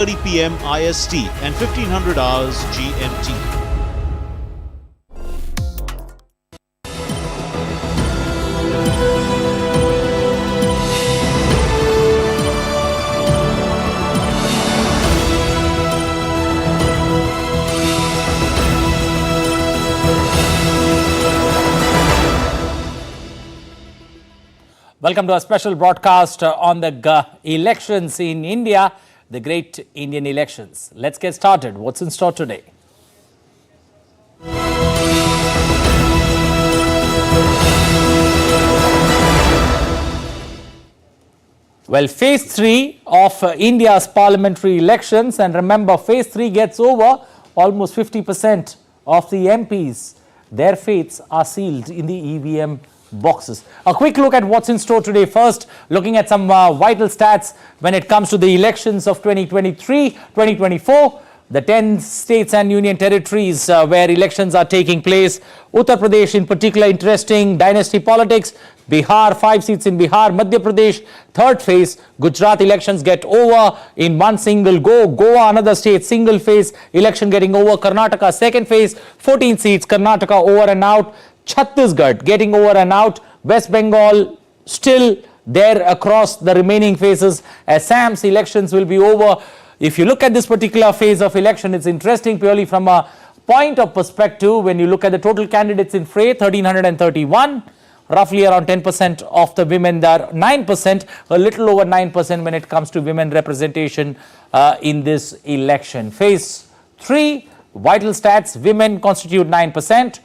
30 p.m. IST and 1500 hours GMT. Welcome to a special broadcast on the elections in India, the great Indian elections. Let's get started. What's in store today? Well, phase 3 of India's parliamentary elections, and remember, phase 3 gets over. Almost 50% of the MPs, their fates are sealed in the EVM boxes. A quick look at what's in store today. First, looking at some vital stats when it comes to the elections of 2023-2024. The 10 states and union territories where elections are taking place. Uttar Pradesh in particular, interesting dynasty politics. Bihar, 5 seats in Bihar. Madhya Pradesh, third phase. Gujarat elections get over in one single go. Goa, another state, single phase. Election getting over. Karnataka, second phase. 14 seats. Karnataka over and out. Chhattisgarh getting over and out. West Bengal still there across the remaining phases. Assam's elections will be over. If you look at this particular phase of election, it's interesting purely from a point of perspective. When you look at the total candidates in fray, 1331, roughly around 10% of the women, there 9%, a little over 9% when it comes to women representation in this election. Phase 3, vital stats, women constitute 9%.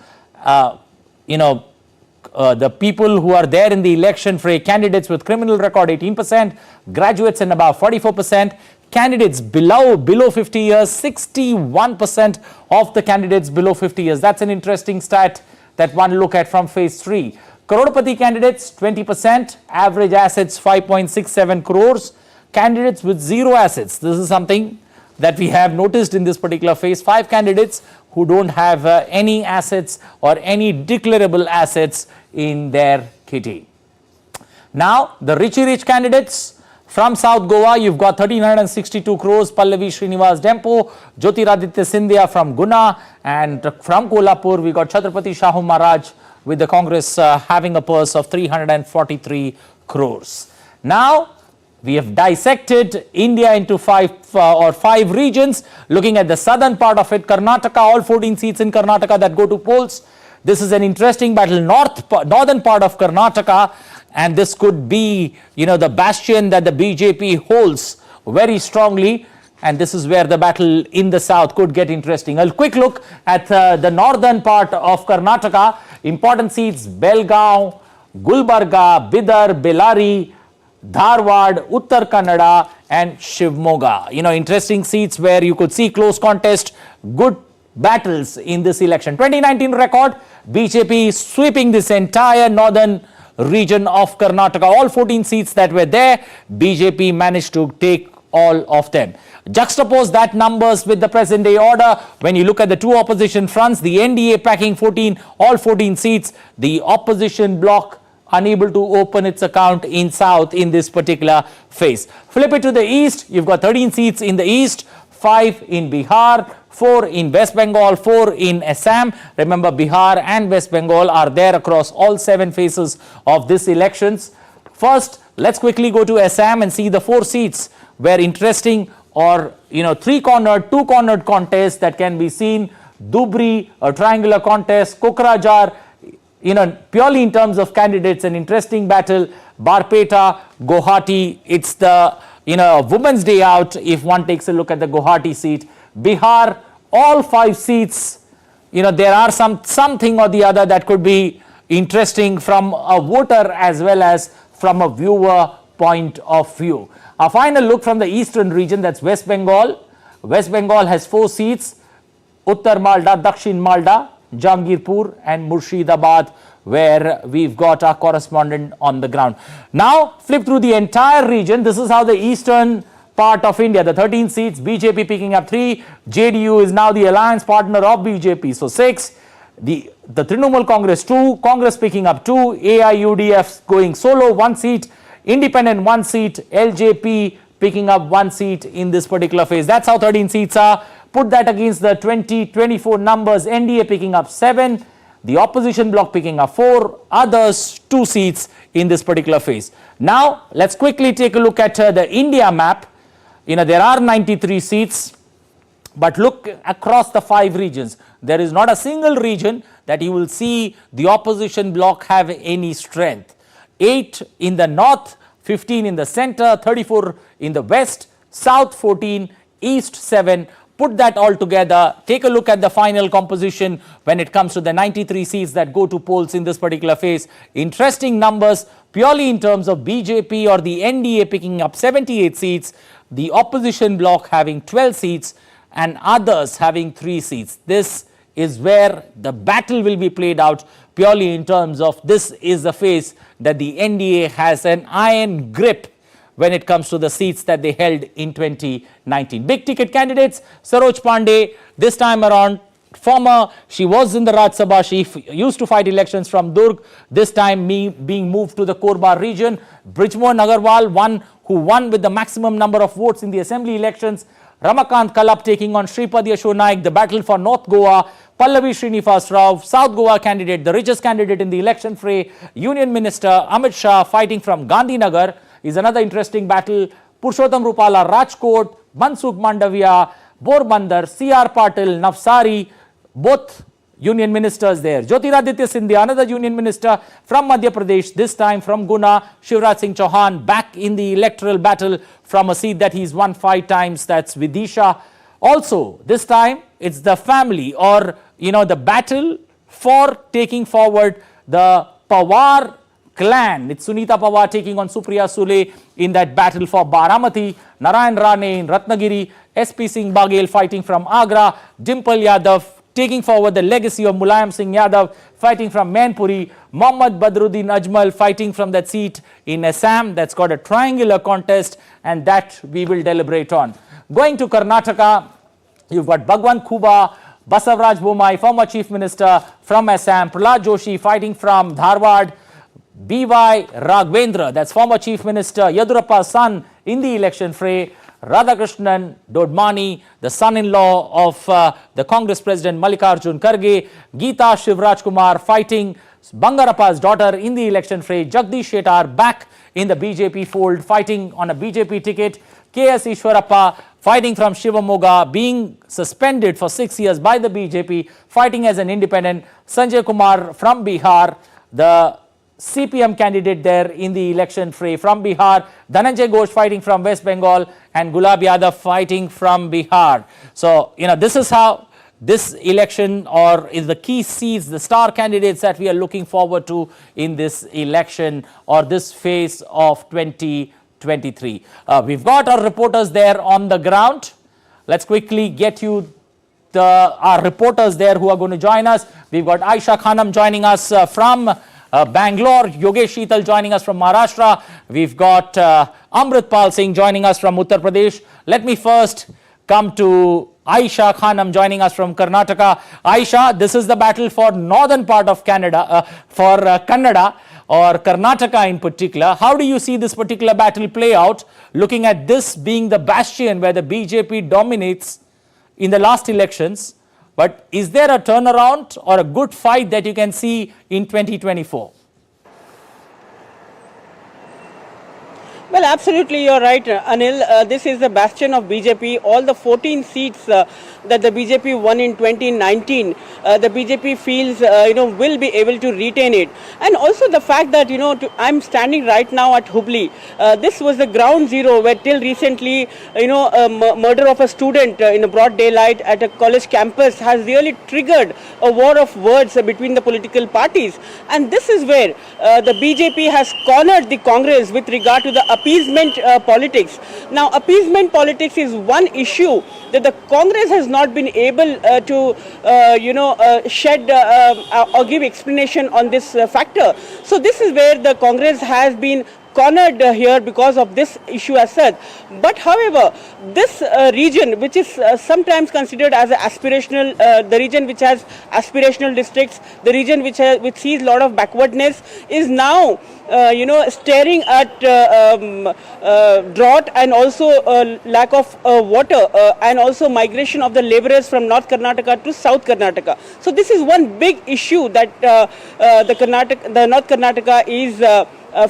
The people who are there in the election fray, candidates with criminal record 18%, graduates and above 44%, candidates below 50 years, 61% of the candidates below 50 years. That's an interesting stat that one look at from phase 3. Crorepati candidates 20%, average assets 5.67 crores, candidates with zero assets. This is something that we have noticed in this particular phase. 5 candidates who don't have any assets or any declarable assets in their kitty. Now, the rich candidates from South Goa, you've got 1362 crores, Pallavi Srinivas Dempo, Jyotiraditya Scindia from Guna, and from Kolhapur, we got Chhatrapati Shahu Maharaj with the Congress having a purse of 343 crores. Now, we have dissected India into 5 regions. Looking at the southern part of it, Karnataka, all 14 seats in Karnataka that go to polls. This is an interesting battle. Northern part of Karnataka, and this could be, the bastion that the BJP holds very strongly. And this is where the battle in the south could get interesting. A quick look at the northern part of Karnataka. Important seats: Belgaum, Gulbarga, Bidar, Bellary, Dharwad, Uttar Kannada and Shivamogga. Interesting seats where you could see close contest, good battles in this election. 2019 record, BJP sweeping this entire northern region of Karnataka. All 14 seats that were there, BJP managed to take all of them. Juxtapose that numbers with the present day order. When you look at the two opposition fronts, the NDA packing all 14 seats, the opposition bloc unable to open its account in south in this particular phase. Flip it to the east, you've got 13 seats in the east, 5 in Bihar, 4 in West Bengal, 4 in Assam. Remember, Bihar and West Bengal are there across all 7 phases of this elections. First, let's quickly go to Assam and see the 4 seats where interesting or 3-cornered, 2-cornered contest that can be seen. Dhubri, a triangular contest. Kokrajhar, purely in terms of candidates, an interesting battle. Barpeta, Guwahati, it's the, Women's Day out if one takes a look at the Guwahati seat. Bihar, all 5 seats, there are something or the other that could be interesting from a voter as well as from a viewer point of view. A final look from the eastern region, that's West Bengal. West Bengal has 4 seats: Uttar Malda, Dakshin Malda, Jangirpur and Murshidabad, where we've got our correspondent on the ground. Now, flip through the entire region. This is how the eastern part of India, the 13 seats, BJP picking up 3, JDU is now the alliance partner of BJP, so 6, the Trinamool Congress 2, Congress picking up 2, AIUDF going solo 1 seat, Independent 1 seat, LJP picking up 1 seat in this particular phase. That's how 13 seats are. Put that against the 2024 numbers. NDA picking up 7, the opposition bloc picking up 4, others 2 seats in this particular phase. Now, let's quickly take a look at the India map. There are 93 seats, but look across the 5 regions. There is not a single region that you will see the opposition bloc have any strength. 8 in the north, 15 in the center, 34 in the west, south 14, east 7. Put that all together, take a look at the final composition when it comes to the 93 seats that go to polls in this particular phase. Interesting numbers purely in terms of BJP or the NDA picking up 78 seats, the opposition bloc having 12 seats and others having 3 seats. This is where the battle will be played out purely in terms of this is the phase that the NDA has an iron grip when it comes to the seats that they held in 2019. Big ticket candidates, Saroj Pandey, this time around, she was in the Raj Sabha, she used to fight elections from Durg, this time being moved to the Korba region. Brijmohan Agarwal, who won with the maximum number of votes in the assembly elections. Ramakant Kalap taking on Shripad Yasho Naik, the battle for North Goa. Pallavi Srinivas Rao, South Goa candidate, the richest candidate in the election fray. Union Minister Amit Shah fighting from Gandhinagar is another interesting battle. Purushottam Rupala, Rajkot, Mansukh Mandavia, Porbandar, C.R. Patil, Navsari, both union ministers there. Jyotiraditya Scindia, another union minister from Madhya Pradesh, this time from Guna. Shivraj Singh Chauhan back in the electoral battle from a seat that he's won 5 times, that's Vidisha. Also, this time it's the family or the battle for taking forward the Pawar clan. It's Sunita Pawar taking on Supriya Sule in that battle for Baramati. Narayan Rane in Ratnagiri. SP Singh Baghel fighting from Agra. Dimple Yadav taking forward the legacy of Mulayam Singh Yadav fighting from Mainpuri. Mohammad Badruddin Ajmal fighting from that seat in Assam. That's got a triangular contest and that we will deliberate on. Going to Karnataka, you've got Bhagwant Khuba, Basavaraj Bommai, former chief minister from Assam. Prahlad Joshi fighting from Dharwad. B.Y. Raghavendra, that's former chief minister, Yadurappa's son in the election fray. Radhakrishnan Dodmani, the son-in-law of the Congress president Mallikarjun Kharge. Geeta Shivraj Kumar fighting Bangarappa's daughter in the election fray. Jagdish Shettar back in the BJP fold, fighting on a BJP ticket. K.S. Ishwarappa fighting from Shivamoga, being suspended for 6 years by the BJP, fighting as an independent. Sanjay Kumar from Bihar, the CPM candidate there in the election fray from Bihar. Dhananjay Ghosh fighting from West Bengal and Gulab Yadav fighting from Bihar. So, this is how this election or is the key seats, the star candidates that we are looking forward to in this election or this phase of 2023. We've got our reporters there on the ground. Let's quickly get you our reporters there who are going to join us. We've got Aisha Khanam joining us from Bangalore, Yogesh Sheetal joining us from Maharashtra. We've got Amritpal Singh joining us from Uttar Pradesh. Let me first come to Aisha Khanam joining us from Karnataka. Aisha, this is the battle for northern part of Canada, for Kannada or Karnataka in particular. How do you see this particular battle play out, looking at this being the bastion where the BJP dominates in the last elections? But is there a turnaround or a good fight that you can see in 2024? Well, absolutely, you're right, Anil. This is the bastion of BJP. All the 14 seats that the BJP won in 2019, the BJP feels, will be able to retain it. And also the fact that, I'm standing right now at Hubli. This was the ground zero where till recently, a murder of a student in a broad daylight at a college campus has really triggered a war of words between the political parties. And this is where the BJP has cornered the Congress with regard to the appeasement politics. Now, appeasement politics is one issue that the Congress has not been able to, shed or give explanation on this factor. So this is where the Congress has been cornered here because of this issue as such. But however, this region, which is sometimes considered as an aspirational, the region which has aspirational districts, the region which sees a lot of backwardness, is now staring at drought and also lack of water and also migration of the laborers from North Karnataka to South Karnataka. So this is one big issue that the North Karnataka is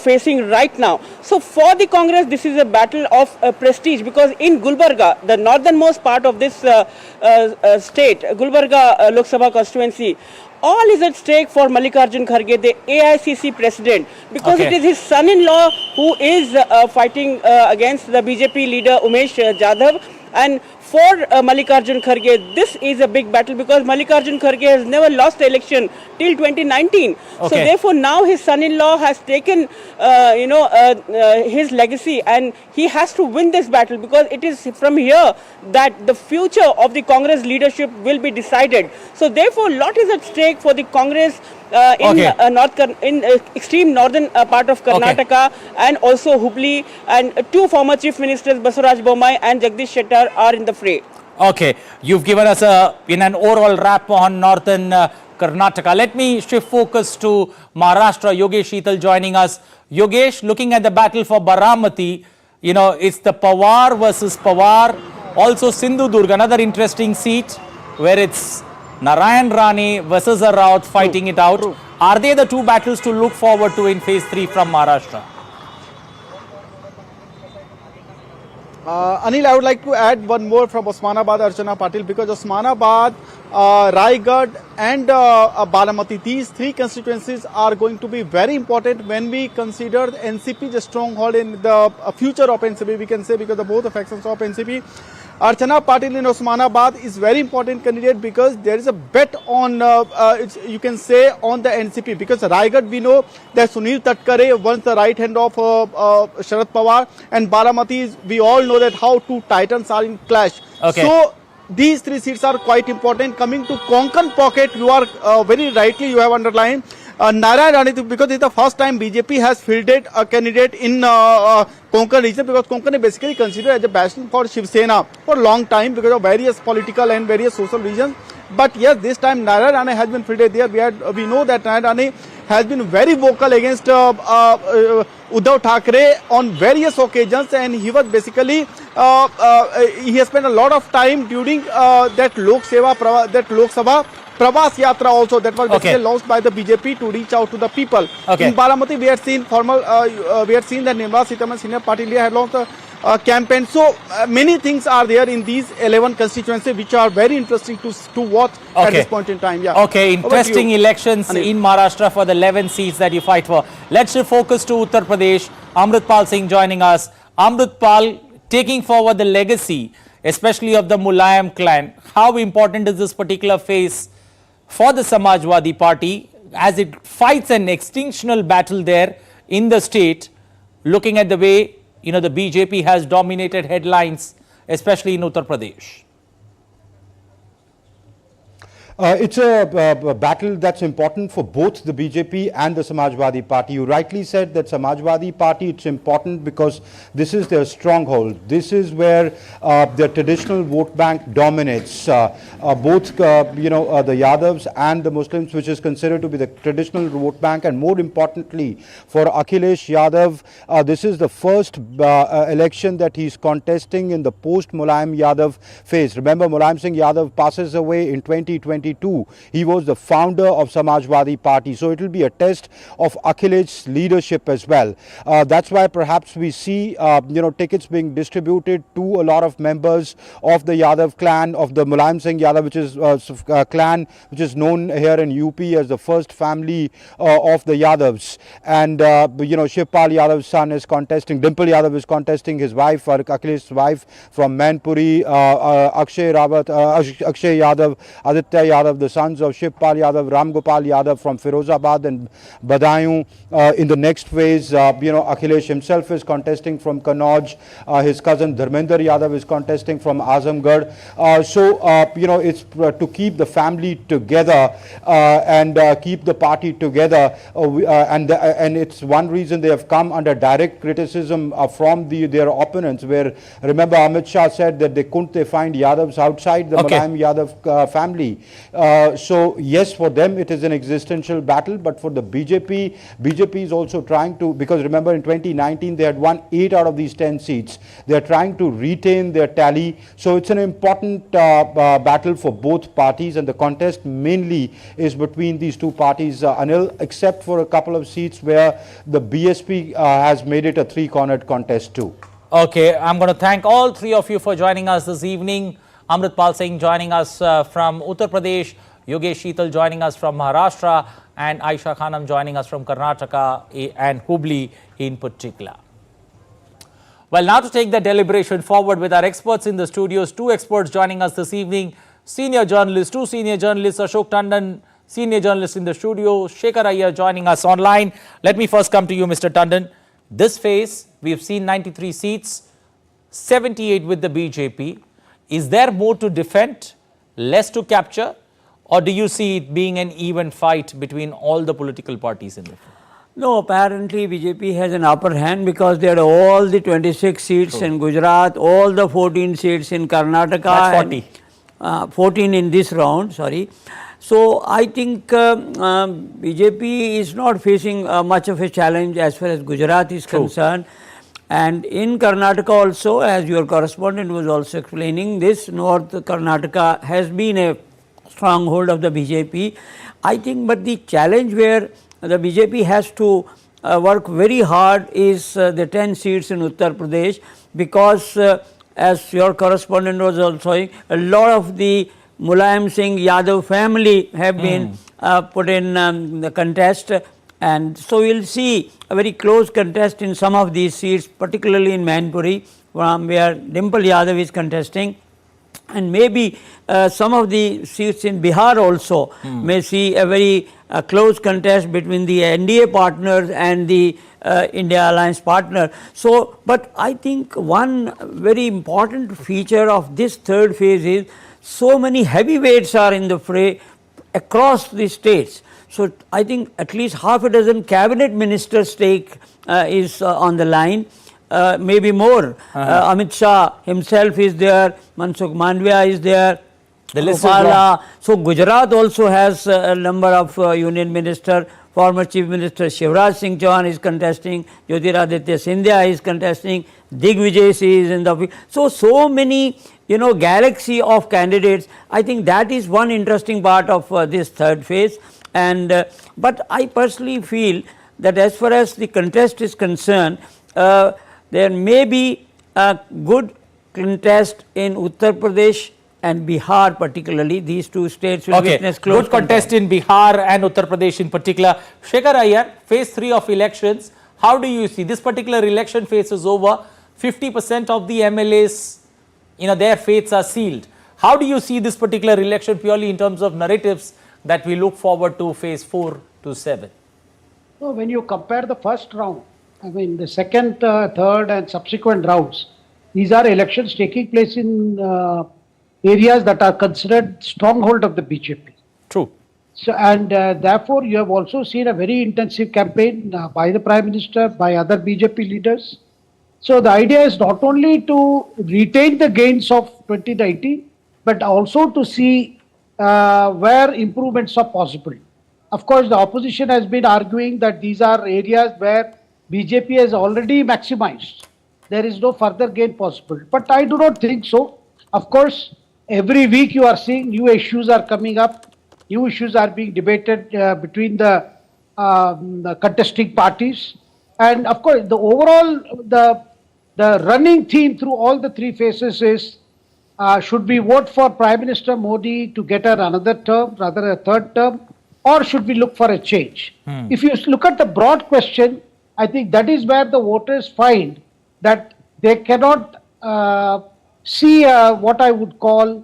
facing right now. So for the Congress, this is a battle of prestige, because in Gulbarga, the northernmost part of this state, Gulbarga Lok Sabha constituency, all is at stake for Mallikarjun Kharge, the AICC president, because it is his son-in-law who is fighting against the BJP leader Umesh Jadhav. And for Mallikarjun Kharge, this is a big battle, because Mallikarjun Kharge has never lost the election till 2019. So therefore now his son-in-law has taken his legacy, and he has to win this battle, because it is from here that the future of the Congress leadership will be decided. So therefore lot is at stake for the Congress in extreme northern part of Karnataka, and also Hubli, and two former chief ministers Basuraj Bommai and Jagdish Shettar are in the fray. Okay, you've given us an overall wrap on northern Karnataka. Let me shift focus to Maharashtra. Yogesh Sheetal joining us. Yogesh, looking at the battle for Baramati, it's the Pawar versus Pawar. Also Sindhudurg, another interesting seat where it's Narayan Rane versus a Raut fighting it out. Are they the two battles to look forward to in phase 3 from Maharashtra? Anil, I would like to add one more from Osmanabad, Archana Patil, because Osmanabad, Raigad and Baramati, these three constituencies are going to be very important when we consider NCP's stronghold in the future of NCP, we can say, because of both the factions of NCP. Archana Patil in Osmanabad is very important candidate, because there is a bet on, you can say, on the NCP, because Raigad we know that Sunil Tatkare wants the right hand of Sharad Pawar, and Baramati we all know that how two titans are in clash. So these three seats are quite important. Coming to Konkan pocket, you are very rightly you have underlined Narayan Rane, because it's the first time BJP has fielded a candidate in Konkan region, because Konkan is basically considered as a bastion for Shiv Sena for a long time because of various political and various social reasons. But yes, this time Narayan Rane has been fielded there. We know that Narayan Rane has been very vocal against Uddhav Thackeray on various occasions, and he was basically he has spent a lot of time during that Lok Sabha Pravas Yatra also, that was basically launched by the BJP to reach out to the people. In Baramati, we had seen that Nirmala Sitharaman, senior party leader, had launched a campaign. So many things are there in these 11 constituencies which are very interesting to watch at this point in time. Interesting elections in Maharashtra for the 11 seats that you fight for. Let's shift focus to Uttar Pradesh. Amritpal Singh joining us. Amritpal, taking forward the legacy, especially of the Mulayam clan. How important is this particular phase for the Samajwadi Party as it fights an extinctional battle there in the state, looking at the way the BJP has dominated headlines, especially in Uttar Pradesh? It's a battle that's important for both the BJP and the Samajwadi Party. You rightly said that Samajwadi Party, it's important because this is their stronghold. This is where their traditional vote bank dominates. Both the Yadavs and the Muslims, which is considered to be the traditional vote bank, and more importantly for Akhilesh Yadav, this is the first election that he's contesting in the post Mulayam Yadav phase. Remember, Mulayam Singh Yadav passes away in 2022. He was the founder of Samajwadi Party. So it will be a test of Akhilesh's leadership as well. That's why perhaps we see tickets being distributed to a lot of members of the Yadav clan, of the Mulayam Singh Yadav, which is clan which is known here in UP as the first family of the Yadavs. And Shivpal Yadav's son is contesting, Dimple Yadav is contesting his wife, Akhilesh's wife from Mainpuri, Akshay Yadav, Aditya Yadav, the sons of Shivpal Yadav, Ram Gopal Yadav from Firozabad and Badaयूं. In the next phase, Akhilesh himself is contesting from Kannauj. His cousin Dharmender Yadav is contesting from Azamgarh. It's to keep the family together and keep the party together. And it's one reason they have come under direct criticism from their opponents, where, remember, Amit Shah said that they find Yadavs outside the Mulayam Yadav family. So yes, for them it is an existential battle, but for the BJP is also trying to, because remember in 2019 they had won 8 out of these 10 seats. They are trying to retain their tally. So it's an important battle for both parties, and the contest mainly is between these two parties, Anil, except for a couple of seats where the BSP has made it a three-cornered contest too. Okay, I'm going to thank all three of you for joining us this evening. Amritpal Singh joining us from Uttar Pradesh, Yogesh Sheetal joining us from Maharashtra, and Aisha Khanam joining us from Karnataka and Hubli in particular. Well, now to take the deliberation forward with our experts in the studios, 2 experts joining us this evening, two senior journalists, Ashok Tandon, senior journalist in the studio, Shekhar Iyer joining us online. Let me first come to you, Mr. Tandon. This phase, we have seen 93 seats, 78 with the BJP. Is there more to defend, less to capture, or do you see it being an even fight between all the political parties in the field? No, apparently BJP has an upper hand because they had all the 26 seats in Gujarat, all the 14 seats in Karnataka. That's 40. 14 in this round, sorry. So I think BJP is not facing much of a challenge as far as Gujarat is concerned. And in Karnataka also, as your correspondent was also explaining, this North Karnataka has been a stronghold of the BJP. I think, but the challenge where the BJP has to work very hard is the 10 seats in Uttar Pradesh, because as your correspondent was also saying, a lot of the Mulayam Singh Yadav family have been put in the contest, and so we will see a very close contest in some of these seats, particularly in Mainpuri, where Dimple Yadav is contesting, and maybe some of the seats in Bihar also may see a very close contest between the NDA partners and the India Alliance partner. So, but I think one very important feature of this third phase is so many heavyweights are in the fray across the states. So I think at least half a dozen cabinet ministers' stake is on the line, maybe more. Amit Shah himself is there, Mansukh Mandviya is there, the list Gopala. So Gujarat also has a number of union minister. Former Chief Minister Shivraj Singh Chauhan is contesting, Jyotiraditya Scindia is contesting, Digvijay Singh is in the field. So many, galaxy of candidates. I think that is one interesting part of this third phase. And but I personally feel that as far as the contest is concerned, there may be a good contest in Uttar Pradesh and Bihar, particularly. These two states will witness close good contest in Bihar and Uttar Pradesh in particular. Shekhar Iyer, phase 3 of elections, how do you see this particular election phase is over? 50% of the MLAs, their fates are sealed. How do you see this particular election purely in terms of narratives that we look forward to phase 4 to 7? So when you compare the first round, the second, third and subsequent rounds, these are elections taking place in areas that are considered stronghold of the BJP. True. So, and therefore you have also seen a very intensive campaign by the Prime Minister, by other BJP leaders. So the idea is not only to retain the gains of 2019, but also to see where improvements are possible. Of course, the opposition has been arguing that these are areas where BJP has already maximized. There is no further gain possible. But I do not think so. Of course, every week you are seeing new issues are coming up. New issues are being debated between the contesting parties. And of course, the overall, the running theme through all the three phases is, should we vote for Prime Minister Modi to get another term, rather a third term, or should we look for a change? If you look at the broad question, I think that is where the voters find that they cannot see what I would call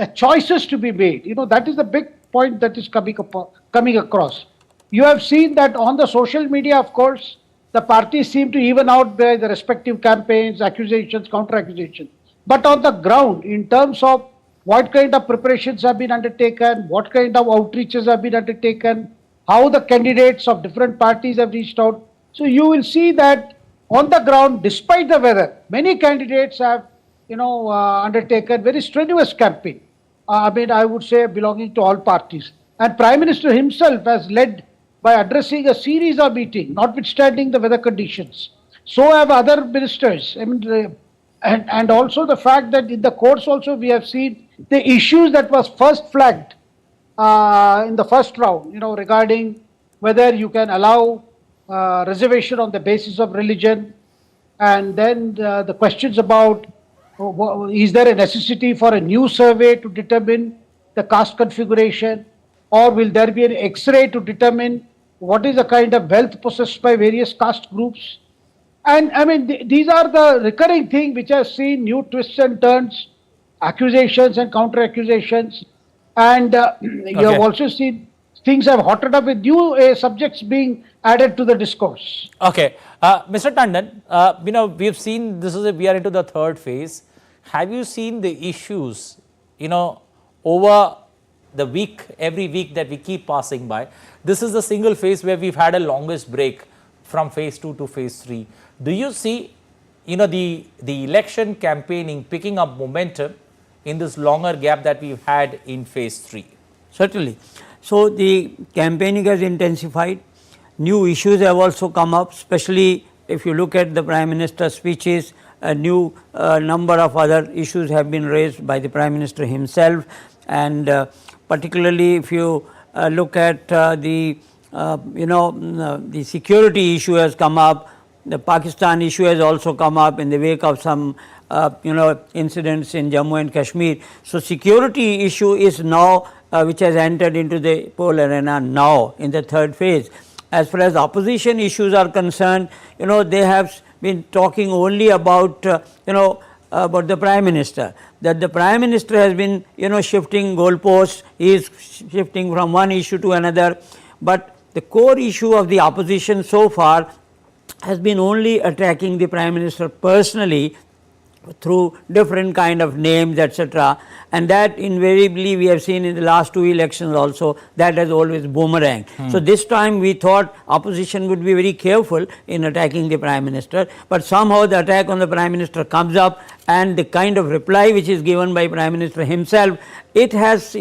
choices to be made. That is the big point that is coming across. You have seen that on the social media, of course, the parties seem to even out their the respective campaigns, accusations, counter-accusations. But on the ground, in terms of what kind of preparations have been undertaken, what kind of outreaches have been undertaken, how the candidates of different parties have reached out. So you will see that on the ground, despite the weather, many candidates have, undertaken very strenuous campaign. I would say belonging to all parties. And Prime Minister himself has led by addressing a series of meetings, notwithstanding the weather conditions. So have other ministers. And also the fact that in the courts also we have seen the issues that was first flagged in the first round, regarding whether you can allow reservation on the basis of religion, and then the questions about is there a necessity for a new survey to determine the caste configuration, or will there be an X-ray to determine what is the kind of wealth possessed by various caste groups. And these are the recurring things which have seen new twists and turns, accusations and counter-accusations. And you have also seen things have hotted up with new subjects being added to the discourse. Okay, Mr. Tandon, we have seen we are into the third phase. Have you seen the issues, over the week, every week that we keep passing by? This is the single phase where we've had a longest break from phase 2 to phase 3. Do you see, the election campaigning picking up momentum in this longer gap that we've had in phase 3? Certainly. So the campaigning has intensified. New issues have also come up, especially if you look at the Prime Minister's speeches. A new number of other issues have been raised by the Prime Minister himself, and particularly if you look at the security issue has come up. The Pakistan issue has also come up in the wake of some incidents in Jammu and Kashmir. So security issue is now which has entered into the poll arena now in the third phase. As far as opposition issues are concerned, they have been talking only about about the Prime Minister, that the Prime Minister has been shifting goalposts, he is shifting from one issue to another, but the core issue of the opposition so far has been only attacking the Prime Minister personally through different kind of names, etc. And that invariably we have seen in the last 2 elections also, that has always boomerang. So this time we thought opposition would be very careful in attacking the Prime Minister, but somehow the attack on the Prime Minister comes up, and the kind of reply which is given by Prime Minister himself, it has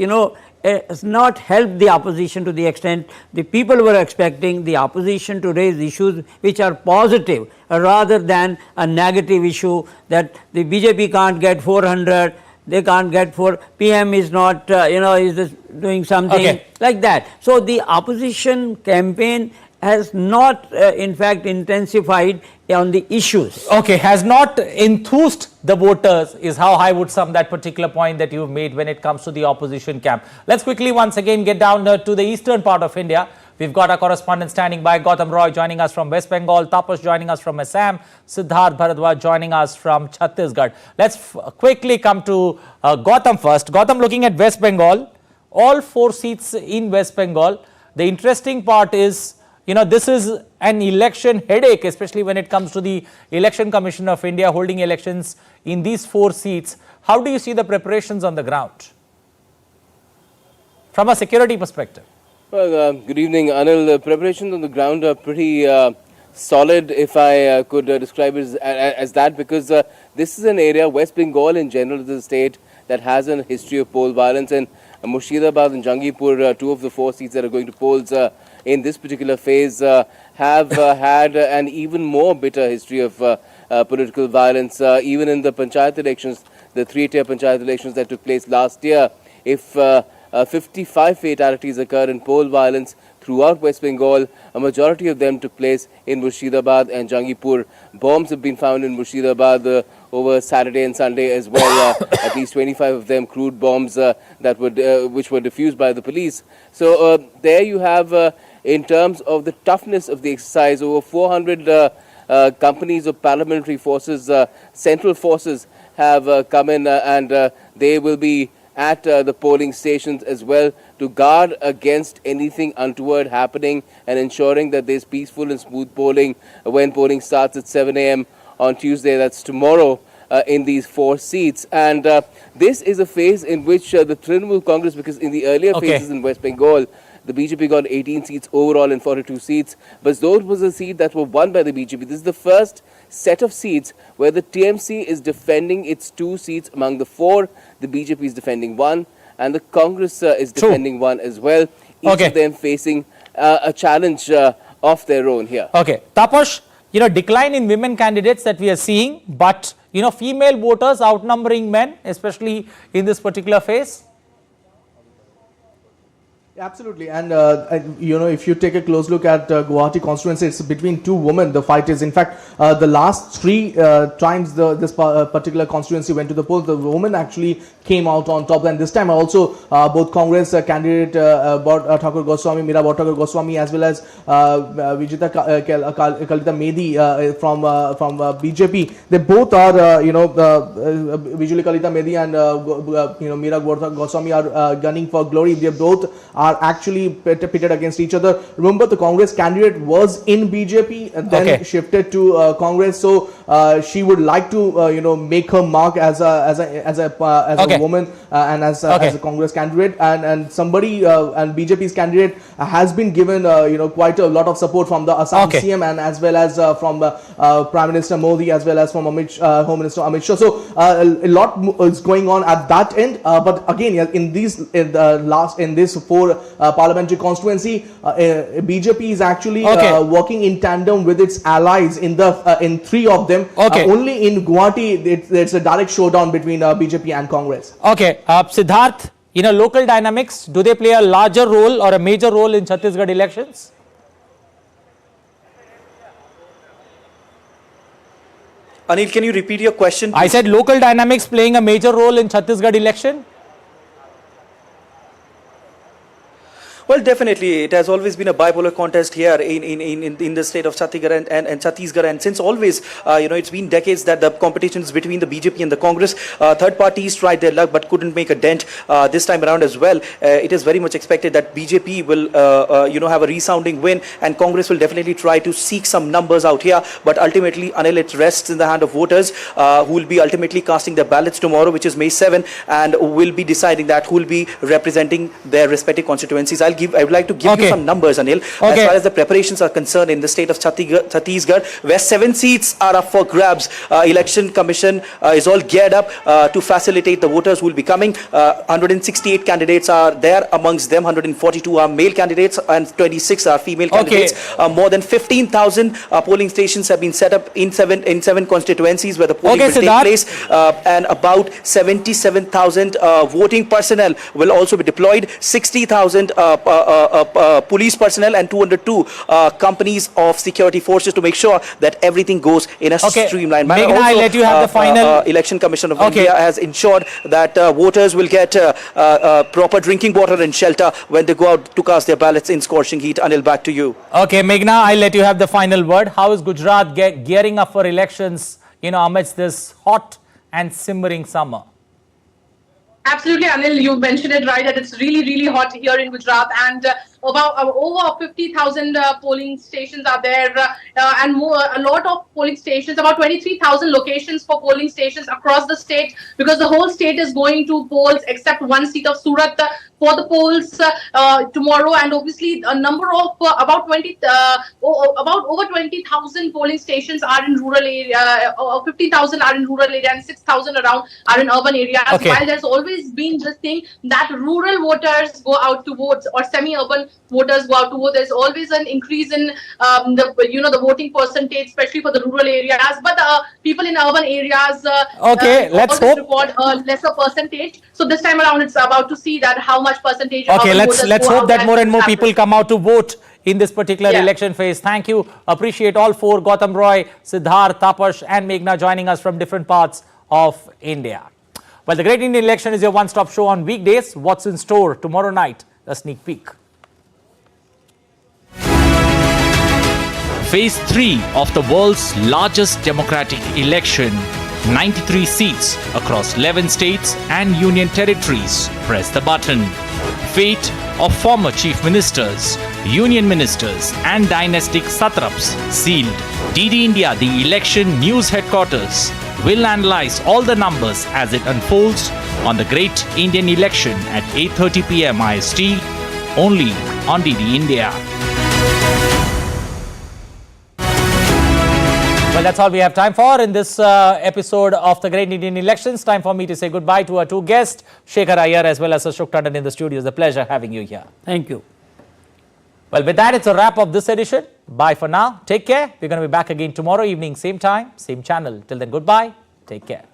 has not helped the opposition to the extent the people were expecting the opposition to raise issues which are positive rather than a negative issue, that the BJP can't get 400, they can't get 4, PM is not is doing something like that. So the opposition campaign has not in fact intensified on the issues. Okay, has not enthused the voters is how I would sum that particular point that you've made when it comes to the opposition camp. Let's quickly once again get down to the eastern part of India. We've got our correspondent standing by, Gautam Roy joining us from West Bengal, Tapas joining us from Assam, Siddharth Bharadwaj joining us from Chhattisgarh. Let's quickly come to Gautam first. Gautam, looking at West Bengal, all 4 seats in West Bengal, the interesting part is, this is an election headache, especially when it comes to the Election Commission of India holding elections in these 4 seats. How do you see the preparations on the ground from a security perspective? Well, good evening, Anil. The preparations on the ground are pretty solid, if I could describe it as that, because this is an area, West Bengal in general is a state that has a history of poll violence, and Murshidabad and Jangipur, 2 of the 4 seats that are going to polls in this particular phase, have had an even more bitter history of political violence. Even in the panchayat elections, the 3-tier panchayat elections that took place last year, if 55 fatalities occurred in poll violence throughout West Bengal, a majority of them took place in Murshidabad and Jangipur. Bombs have been found in Murshidabad over Saturday and Sunday as well. At least 25 of them, crude bombs that which were defused by the police. So there you have, in terms of the toughness of the exercise, over 400 companies of paramilitary forces, central forces have come in, and they will be at the polling stations as well to guard against anything untoward happening and ensuring that there's peaceful and smooth polling when polling starts at 7 a.m. on Tuesday, that's tomorrow, in these 4 seats. And this is a phase in which the Trinamool Congress, because in the earlier phases in West Bengal, the BJP got 18 seats overall and 42 seats, but those was a seat that were won by the BJP. This is the first set of seats where the TMC is defending its 2 seats among the 4. The BJP is defending 1, and the Congress is defending 1 as well. Each of them facing a challenge of their own here. Okay, Tapash, decline in women candidates that we are seeing, but female voters outnumbering men, especially in this particular phase. Absolutely, and if you take a close look at Guwahati constituency, it's between 2 women. The fight is, in fact, the last 3 times this particular constituency went to the polls, the woman actually came out on top. And this time also, both Congress candidate Thakur Goswami, Meera Thakur Goswami, as well as Vijita Kalita Medi from BJP, they both are, Vijay Kalita Medi and Meera Goswami are gunning for glory. They both are actually pitted against each other. Remember, the Congress candidate was in BJP and then shifted to Congress, so she would like to make her mark as a woman and as a Congress candidate, and somebody and BJP's candidate has been given quite a lot of support from the Assam CM and as well as from Prime Minister Modi, as well as from Home Minister Amit Shah. So a lot is going on at that end, but again, in this 4 parliamentary constituency, BJP is actually working in tandem with its allies in 3 of them. Only in Guwahati it's a direct showdown between BJP and Congress. Siddharth, local dynamics, do they play a larger role or a major role in Chhattisgarh elections? Anil, can you repeat your question? I said local dynamics playing a major role in Chhattisgarh election? Well, definitely, it has always been a bipolar contest here in the state of Chhattisgarh and Chhattisgarh, and since always, it's been decades that the competition is between the BJP and the Congress. Third parties tried their luck but couldn't make a dent this time around as well. It is very much expected that BJP will, have a resounding win, and Congress will definitely try to seek some numbers out here. But ultimately, Anil, it rests in the hand of voters who will be ultimately casting their ballots tomorrow, which is May 7, and will be deciding that who will be representing their respective constituencies. I would like to give you some numbers, Anil, as far as the preparations are concerned in the state of Chhattisgarh, where 7 seats are up for grabs. Election Commission is all geared up to facilitate the voters who will be coming. 168 candidates are there. Amongst them, 142 are male candidates and 26 are female candidates. More than 15,000 polling stations have been set up in seven constituencies where the polling will take place, and about 77,000 voting personnel will also be deployed. 60,000 police personnel and 202 companies of security forces to make sure that everything goes in a streamlined manner. Meghna, I'll let you have the final. Election Commission of India has ensured that voters will get proper drinking water and shelter when they go out to cast their ballots in scorching heat. Anil, back to you. Okay, Meghna, I'll let you have the final word. How is Gujarat gearing up for elections, amidst this hot and simmering summer? Absolutely, Anil, you mentioned it right, that it's really, really hot here in Gujarat, and about over 50,000 polling stations are there, and a lot of polling stations, about 23,000 locations for polling stations across the state, because the whole state is going to polls except 1 seat of Surat for the polls tomorrow, and obviously a number of about over 20,000 polling stations are in rural area, 15,000 are in rural area, and 6,000 around are in urban areas. While there's always been this thing that rural voters go out to vote or semi-urban voters go out to vote, there's always an increase in the voting percentage, especially for the rural areas. But people in urban areas let's hope record a lesser percentage. So this time around, it's about to see that how much percentage. Let's hope that more and more people come out to vote in this particular election phase. Thank you. Appreciate all 4, Gautam Roy, Siddharth, Tapash and Meghna, joining us from different parts of India. Well, the Great Indian Election is your one-stop show on weekdays. What's in store tomorrow night? A sneak peek. Phase 3 of the world's largest democratic election 93 seats across 11 states and union territories. Press the button. Fate of former chief ministers, union ministers and dynastic satraps sealed. DD India, the election news headquarters, will analyze all the numbers as it unfolds on the great Indian election at 8:30 p.m. IST, only on DD India. Well, that's all we have time for in this episode of the Great Indian Elections. Time for me to say goodbye to our two guests, Shekhar Iyer as well as Ashok Tandon in the studio. It's a pleasure having you here. Thank you. Well, with that, it's a wrap of this edition. Bye for now. Take care. We're going to be back again tomorrow evening, same time, same channel. Till then, goodbye. Take care.